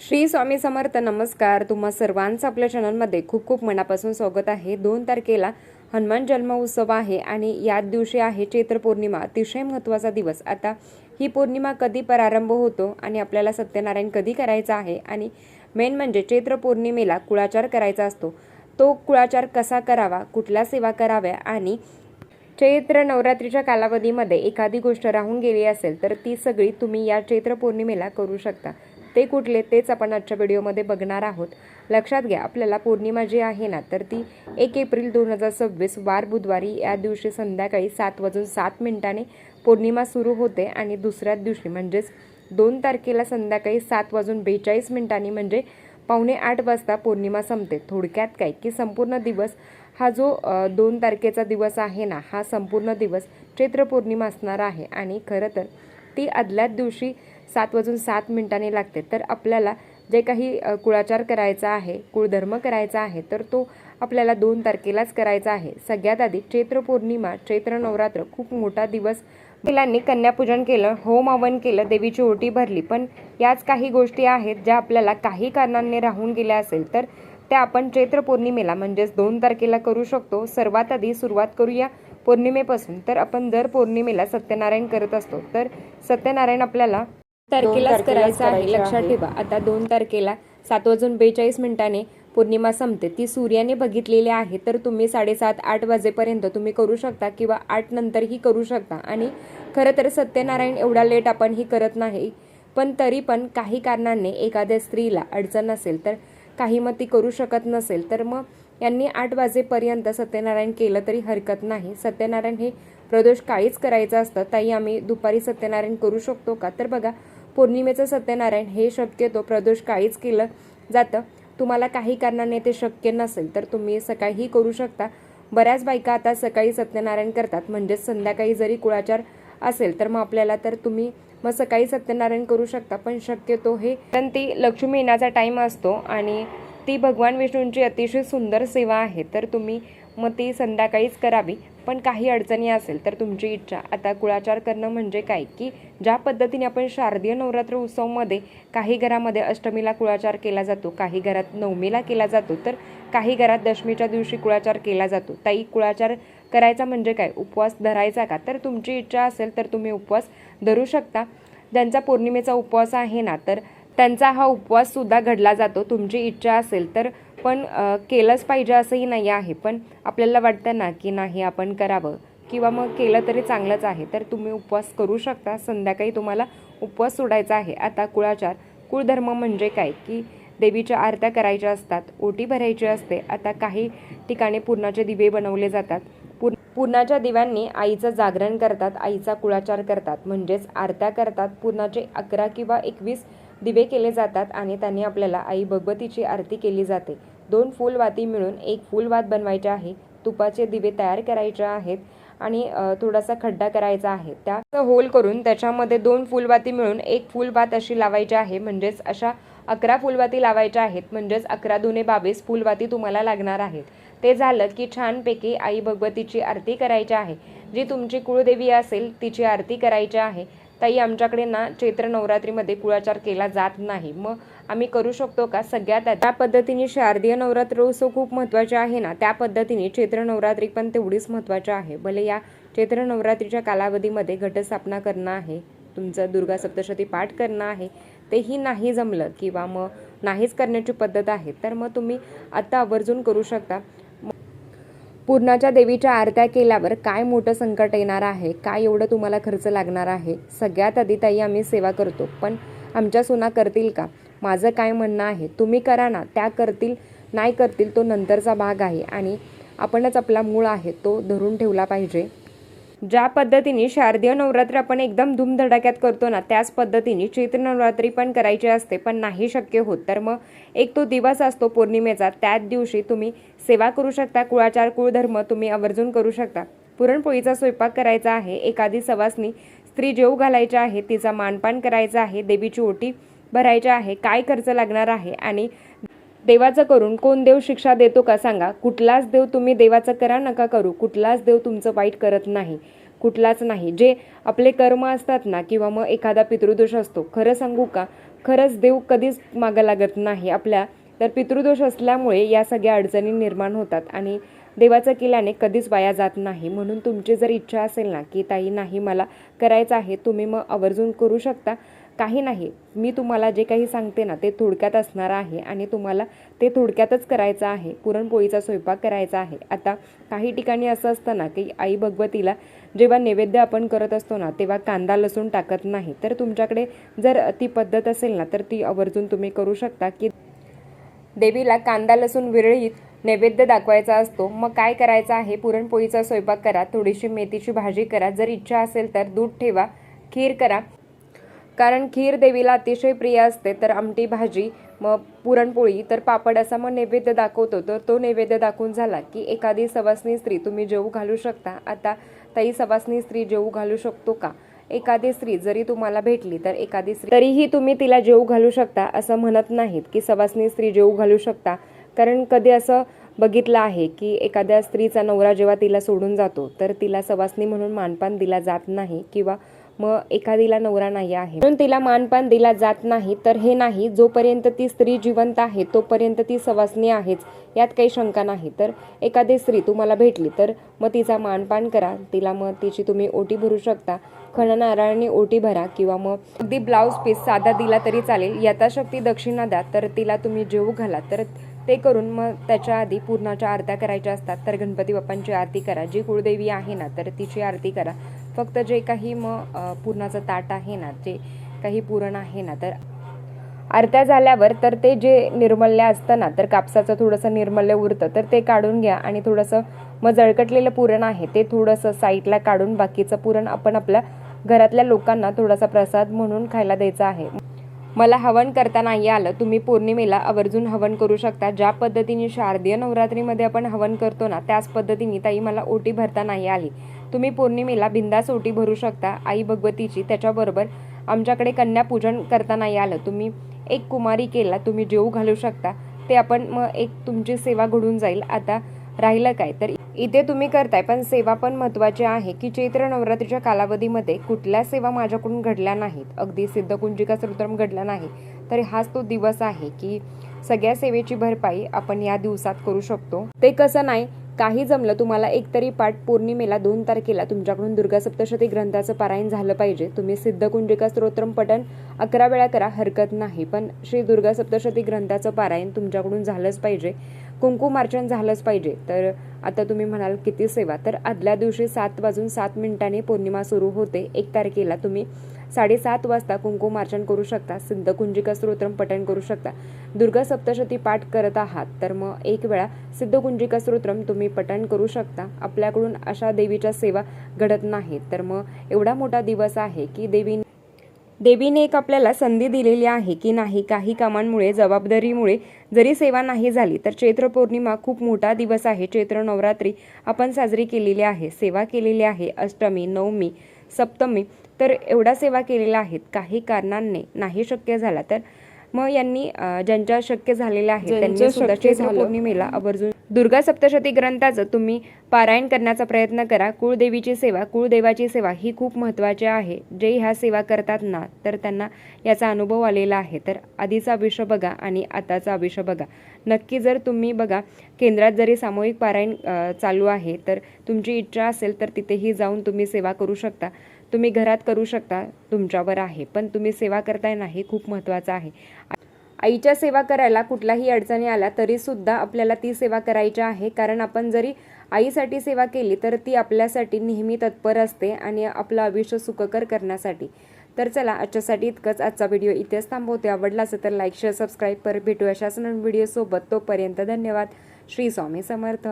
श्री स्वामी समर्थ. नमस्कार. तुम्हा सर्वांचं आपल्या चॅनलमध्ये खूप खूप मनापासून स्वागत आहे. 2 तारखेला हनुमान जन्म उत्सव आहे आणि याच दिवशी आहे चैत्र पौर्णिमा. अतिशय महत्त्वाचा दिवस. आता ही पौर्णिमा कधी प्रारंभ होतो आणि आपल्याला सत्यनारायण कधी करायचा आहे आणि मेन म्हणजे चैत्र पौर्णिमेला कुळाचार करायचा असतो. तो कुळाचार कसा करावा, कुठल्या सेवा कराव्या आणि चैत्र नवरात्रीच्या कालावधीमध्ये एखादी गोष्ट राहून गेली असेल तर ती सगळी तुम्ही या चैत्र पौर्णिमेला करू शकता. ते कुठले तेच आपण आजच्या व्हिडिओमध्ये बघणार आहोत. लक्षात घ्या, आपल्याला पौर्णिमा जी आहे ना तर ती 1 एप्रिल 2026 वार बुधवारी या दिवशी संध्याकाळी 7:07 पौर्णिमा सुरू होते आणि दुसऱ्याच दिवशी म्हणजेच 2 तारखेला संध्याकाळी 7:42 म्हणजे 7:45 वाजता पौर्णिमा संपते. थोडक्यात काय की संपूर्ण दिवस हा जो 2 तारखेचा दिवस आहे ना, हा संपूर्ण दिवस चैत्र पौर्णिमा असणार आहे आणि खरं तर ती आदल्याच दिवशी 7:07 लागते. तर आपल्याला जे काही कुळाचार करायचा आहे, कुळधर्म करायचा आहे, तर तो आपल्याला 2 तारखेलाच करायचा आहे. सगळ्यात आधी चैत्र पौर्णिमा, चैत्र नवरात्र खूप मोठा दिवस. महिलांनी कन्यापूजन केलं, होम हवन केलं, देवीची ओटी भरली. पण याच काही गोष्टी आहेत ज्या आपल्याला काही कारणांनी राहून गेल्या असेल तर त्या आपण चैत्र पौर्णिमेला म्हणजेच 2 तारखेला करू शकतो. सर्वात आधी सुरुवात करूया पौर्णिमेपासून. तर आपण दर पौर्णिमेला सत्यनारायण करत असतो. तर सत्यनारायण आपल्याला तारखेलाच करायचं आहे. लक्षात ठेवा. आता 2 तारखेला 7:42 पौर्णिमा संपते. ती सूर्याने बघितलेली आहे. तर तुम्ही 7:30-8 वाजेपर्यंत तुम्ही करू शकता किंवा 8 नंतरही करू शकता. आणि खरं तर सत्यनारायण एवढा लेट आपण ही करत नाही, पण तरी पण काही कारणाने एखाद्या स्त्रीला अडचण असेल तर काही मग ती करू शकत नसेल तर मग यांनी 8 वाजेपर्यंत सत्यनारायण केलं तरी हरकत नाही. सत्यनारायण हे प्रदोष काळीच करायचं असतं. ताई, आम्ही दुपारी सत्यनारायण करू शकतो का? तर बघा, पौर्णिमेचं सत्यनारायण हे शक्यतो प्रदोष काळीच केलं जातं. तुम्हाला काही कारणाने ते शक्य नसेल तर तुम्ही सकाळीही करू शकता. बऱ्याच बायका आता सकाळी सत्यनारायण करतात, म्हणजेच संध्याकाळी जरी कुळाचार असेल तर मग आपल्याला तर तुम्ही मग सकाळी सत्यनारायण करू शकता. पण शक्यतो हे कारण ती लक्ष्मी येण्याचा टाईम असतो आणि ती भगवान विष्णूंची अतिशय सुंदर सेवा आहे. तर तुम्ही मग ती संध्याकाळीच करावी. पण काही अडचणी असेल तर तुमची इच्छा. आता कुळाचार करणं म्हणजे काय की ज्या पद्धतीने आपण शारदीय नवरात्र उत्सवमध्ये काही घरामध्ये अष्टमीला कुळाचार केला जातो, काही घरात नवमीला केला जातो, तर काही घरात दशमीच्या दिवशी कुळाचार केला जातो. ताई, कुळाचार करायचा म्हणजे काय, उपवास धरायचा का? तर तुमची इच्छा असेल तर तुम्ही उपवास धरू शकता. ज्यांचा पौर्णिमेचा उपवास आहे ना तर त्यांचा हा उपवास सुद्धा घडला जातो. तुमची इच्छा असेल तर पण केलंच पाहिजे असंही नाही आहे. पण आपल्याला वाटतं ना की नाही आपण करावं किंवा मग केलं तरी चांगलंच आहे, तर तुम्ही उपवास करू शकता. संध्याकाळी तुम्हाला उपवास सोडायचा आहे. आता कुळाचार, कुळधर्म म्हणजे काय की देवीच्या आरत्या करायच्या असतात, ओटी भरायची असते. आता काही ठिकाणी पुरणाचे दिवे बनवले जातात. पुरणाच्या दिव्यांनी आईचं जागरण करतात, आईचा कुळाचार करतात, म्हणजेच आरत्या करतात. पुरणाचे 11 किंवा 21 दिवे केले जातात आणि त्यांनी आपल्याला आई भगवतीची आरती केली जाते. 2 फुलवाती मिळून 1 फुलवात बनवायचे आहे. तुपाचे दिवे तयार करायचे आहेत आणि थोडासा खड्डा करायचा आहे. त्या होल करून त्याच्यामध्ये 2 फुलवाती मिळून 1 फुलवात अशी लावायची आहे. म्हणजेच अशा 11 फुलवाती लावायच्या आहेत. म्हणजेच 11 दुने 22 फुलवाती तुम्हाला लागणार आहेत. ते झालं की छानपैकी आई भगवतीची आरती करायची आहे. जी तुमची कुळदेवी असेल तिची आरती करायची आहे. ताई, आमच्याकडे ना चैत्र नवरात्रीमध्ये कुळाचार केला जात नाही, मग आम्ही करू शकतो का? सगळ्यात त्या पद्धतीने शारदीय नवरात्र उत्सव खूप महत्त्वाचे आहे ना, त्या पद्धतीने चैत्र नवरात्री पण तेवढीच महत्त्वाची आहे. भले या चैत्र नवरात्रीच्या कालावधीमध्ये घटस्थापना करणं आहे, तुमचं दुर्गा सप्तशती पाठ करणं आहे, तेही नाही जमलं किंवा मग नाहीच करण्याची पद्धत आहे तर मग तुम्ही आता आवर्जून करू शकता. पूर्णाच्या देवीच्या आरत्या केल्यावर काय मोठं संकट येणार आहे, काय एवढं तुम्हाला खर्च लागणार आहे? सगळ्यात आधी ताई, आम्ही सेवा करतो, पण आमच्या सुना करतील का? माझं काय म्हणणं आहे, तुम्ही करा ना. त्या करतील नाही करतील तो नंतरचा भाग आहे आणि आपणच आपला मूळ आहे तो धरून ठेवला पाहिजे. ज्या पद्धतीने शारदीय नवरात्र आपण एकदम धूमधडाक्यात करतो ना, त्याच पद्धतीने चैत्र नवरात्री पण करायची असते, पण नाही शक्य होत तर मग एक तो दिवस असतो पौर्णिमेचा, त्याच दिवशी तुम्ही सेवा करू शकता. कुळाचार, कुळधर्म तुम्ही आवर्जून करू शकता. पुरणपोळीचा स्वयंपाक करायचा आहे. एखादी सवासनी स्त्री जेवू घालायची आहे, तिचा मानपान करायचा आहे, देवीची ओटी भरायची आहे. काय खर्च लागणार आहे आणि देवाचं करून कोण देव शिक्षा देतो का सांगा? कुठलाच देव. तुम्ही देवाचं करा नका करू, कुठलाच देव तुमचं वाईट करत नाही, कुठलाच नाही. जे आपले कर्म असतात ना किंवा मग एखादा पितृदोष असतो, खरं सांगू का, खरंच देव कधीच मागं लागत नाही आपल्या, तर पितृदोष असल्यामुळे या सगळ्या अडचणी निर्माण होतात आणि देवाचं केल्याने कधीच वाया जात नाही. म्हणून तुमची जर इच्छा असेल ना की ताई नाही मला करायचं आहे, तुम्ही मग आवर्जून करू शकता. काही नाही, मी तुम्हाला जे काही सांगते ना ते थोडक्यात असणार आहे आणि तुम्हाला ते थोडक्यातच करायचं आहे. पुरणपोळीचा स्वयंपाक करायचा आहे. आता काही ठिकाणी असं असतं ना की आई भगवतीला जेव्हा नैवेद्य आपण करत असतो ना तेव्हा कांदा लसूण टाकत नाही. तर तुमच्याकडे जर ती पद्धत असेल ना तर ती आवर्जून तुम्ही करू शकता की देवीला कांदा लसूण विरळीत नैवेद्य दाखवायचा असतो. मग काय करायचं आहे, पुरणपोळीचा स्वयंपाक करा, थोडीशी मेथीची भाजी करा, जर इच्छा असेल तर दूध ठेवा, खीर करा, कारण खीर देवीला अतिशय प्रिय असते. तर आमटी भाजी, मग पुरणपोळी, तर पापड असा मग नैवेद्य दाखवतो. तर तो नैवेद्य दाखवून झाला की एखादी सवासनी स्त्री तुम्ही जेवू घालू शकता. आता ताई सवासनी स्त्री जेवू घालू शकतो का, एखादी स्त्री जरी तुम्हाला भेटली तर एखादी स्त्री तरीही तुम्ही तिला जेवू घालू शकता असं म्हणत नाहीत की सवासनी स्त्री जेवू घालू शकता. कारण कधी असं बघितलं आहे की एखाद्या स्त्रीचा नवरा जेव्हा तिला सोडून जातो तर तिला सवासनी म्हणून मानपान दिला जात नाही, किंवा मग एखादीला नवरा नाही आहे म्हणून तिला मानपान दिला जात नाही. तर हे नाही, जोपर्यंत ती स्त्री जिवंत आहे तोपर्यंत ती सवासनी आहेच, यात काही शंका नाही. तर एखादी स्त्री तुम्हाला भेटली तर मग तिचा मानपान करा, तिला मग तिची तुम्ही ओटी भरू शकता, खणनारळाने ओटी भरा, किंवा मग अगदी ब्लाऊज पीस साधा दिला तरी चालेल, यथाशक्ती दक्षिणा द्या, तर तिला तुम्ही जेवू घाला. तर ते करून मग त्याच्या आधी पूर्णाच्या आरत्या करायच्या असतात. तर गणपती बाप्पांची आरती करा, जी कुळदेवी आहे ना तर तिची आरती करा. फक्त जे काही मग पुरणाचं ताट आहे ना, जे काही पुरण आहे ना, तर आरत्या झाल्यावर तर ते जे निर्मल्य असतं ना, तर कापसाचं थोडंसं निर्मल्य उरतं तर ते काढून घ्या आणि थोडंसं मग जळकटलेलं पुरण आहे ते थोडंसं साईडला काढून बाकीचं पुरण आपण आपल्या घरातल्या लोकांना थोडासा प्रसाद म्हणून खायला द्यायचा आहे. मला हवन करता नाही आलं, तुम्ही पौर्णिमेला आवर्जून हवन करू शकता. ज्या पद्धतीने शारदीय नवरात्रीमध्ये आपण हवन करतो ना त्याच पद्धतीने ताई मला ओटी भरता नाही आली, तुम्ही पौर्णिमेला बिंदास ओटी भरू शकता आई भगवतीची. त्याच्याबरोबर आमच्याकडे कन्यापूजन करता नाही आलं, तुम्ही एक कुमारिकेला तुम्ही जेवू घालू शकता. ते आपण मग एक तुमची सेवा घडून जाईल. आता राहिलं काय, तर इथे तुम्ही करताय पण सेवा पण महत्त्वाची आहे की चैत्र नवरात्रीच्या कालावधीमध्ये कुठल्या सेवा माझ्याकडून घडल्या नाहीत, अगदी सिद्धकुंजिका स्तोत्रम घडला नाही, तर हाच तो दिवस आहे की सगळ्या सेवेची भरपाई आपण या दिवसात करू शकतो. ते कसं नाही, काही जमलं तुम्हाला एकतरी पाठ पौर्णिमेला 2 तारखेला तुमच्याकडून दुर्गा सप्तशती ग्रंथाचं पारायण झालं पाहिजे. तुम्ही सिद्धकुंजिका स्तोत्रम पठण 11 वेळा करा, हरकत नाही, पण श्री दुर्गा सप्तशती ग्रंथाचं पारायण तुमच्याकडून झालंच पाहिजे, कुंकुमार्चन झालंच पाहिजे. तर आता तुम्ही म्हणाल किती सेवा, तर आदल्या दिवशी 7:07 पौर्णिमा सुरू होते. 1 तारखेला तुम्ही 7:30 वाजता कुंकुमार्चन करू शकता, सिद्धकुंजिका स्तोत्रम पठण करू शकता. दुर्गा सप्तशती पाठ करत आहात तर मग 1 वेळा सिद्धकुंजिका स्तोत्रम तुम्ही पठण करू शकता. आपल्याकडून अशा देवीच्या सेवा घडत नाहीत, तर मग एवढा मोठा दिवस आहे की देवीने एक आपल्याला संधी दिलेली आहे की नाही, काही कामांमुळे जबाबदारीमुळे जरी सेवा नाही झाली तर चैत्र पौर्णिमा खूप मोठा दिवस आहे. चैत्र नवरात्री आपण साजरी केलेली आहे, सेवा केलेली आहे, अष्टमी, नवमी, सप्तमी, तर एवढ्या सेवा केलेल्या आहेत. काही कारणांनी नाही शक्य झाला तर मग यांनी ज्यांच्या शक्य झालेल्या आहेत त्यांनी सुद्धा चैत्र पौर्णिमेला आवर्जून दुर्गा सप्तशती ग्रंथाचं तुम्ही पारायण करण्याचा प्रयत्न करा. कुळदेवीची सेवा, कुळदेवाची सेवा ही खूप महत्त्वाची आहे. जे ह्या सेवा करतात ना तर त्यांना याचा अनुभव आलेला आहे. तर आधीचा आयुष्य बघा आणि आताचा आयुष्य बघा. नक्की जर तुम्ही बघा केंद्रात जरी सामूहिक पारायण चालू आहे तर तुमची इच्छा असेल तर तिथेही जाऊन तुम्ही सेवा करू शकता. तुम्ही घरात करू शकता, तुमच्यावर आहे, पण तुम्ही सेवा करताय ना हे खूप महत्त्वाचं आहे. आईच्या सेवा करायला कुठल्याही अडचणी आल्या तरी सुद्धा आपल्याला ती सेवा करायची आहे, कारण आपण जरी आईसाठी सेवा केली तर ती आपल्यासाठी नेहमी तत्पर असते आणि आपलं आयुष्य सुखकर करण्यासाठी. तर चला आजच्यासाठी इतकंच. आजचा व्हिडिओ इथेच थांबवते. आवडला असेल तर लाईक, शेअर, सबस्क्राईब, परत भेटू अशाच नवीन व्हिडिओसोबत. तोपर्यंत धन्यवाद. श्री स्वामी समर्थ.